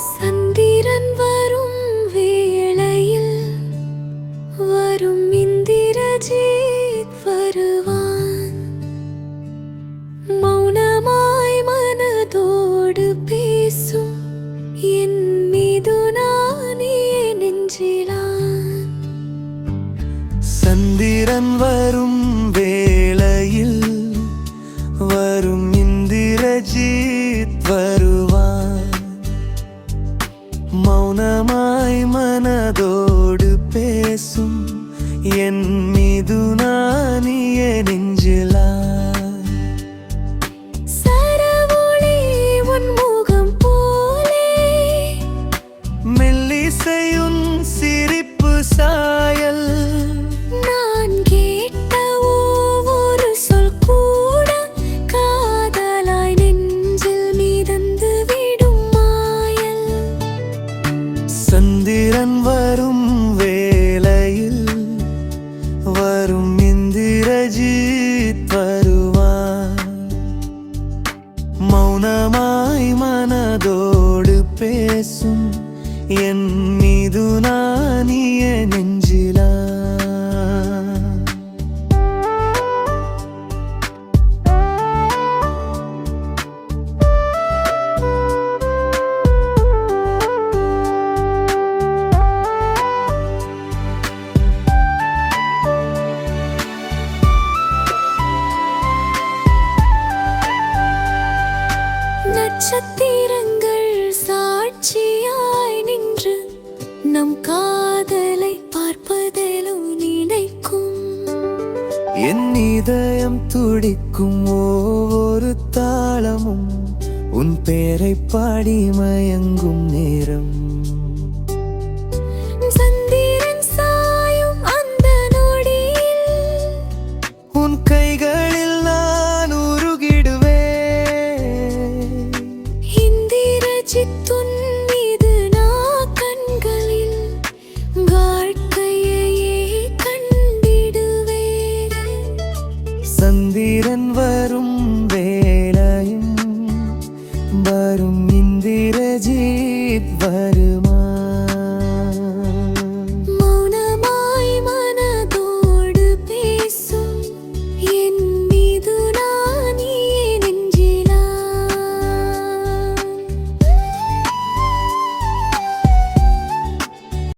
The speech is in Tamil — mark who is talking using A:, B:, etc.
A: சந்திரன் வரும் வேளையில் வரும் இந்திரஜித் வருவான். மௌனமாய் மனதோடு பேசும் என் மீது நானே நெஞ்சிலான்.
B: சந்திரன் வரும் வேளையில் வரும் இந்திரஜித் வருவான். மௌனமாய் மனதோடு பேசும் என் மீது நானிய நெஞ்சிலான்.
A: சரவொளி உன் முகம் போலே
B: மெல்லிசையுன் சிரிப்பு சாயல்.
A: நான் கேட்ட ஒவ்வொரு சொல் கூட காதலாய் நெஞ்சில் மிதந்து விடும் மாயல்.
B: சந்திரன் வரும் வேளையில் வரும் இந்திரஜித் வருவான். மௌனமாய் மனதோடு பேசும் என் மீது நானிய நெஞ்சிலான்.
A: நட்சத்திரங்கள் சாட்சியாய் நின்று நம் காதலை பார்ப்பதிலும் நினைக்கும்.
B: என் இதயம் துடிக்கும் ஒவ்வொரு தாளமும் உன் பேரை பாடி மயங்கும் நேரம்.
A: சந்திரன் சாயும் அந்த நொடியில்
B: உன் கைகளில் நான் உருகிடுவேன்.
A: இந்திரஜித்துன் மீது நான் கண்களில் வாழ்க்கையையே கண்டிடுவேன்.
B: சந்திரன் வரும்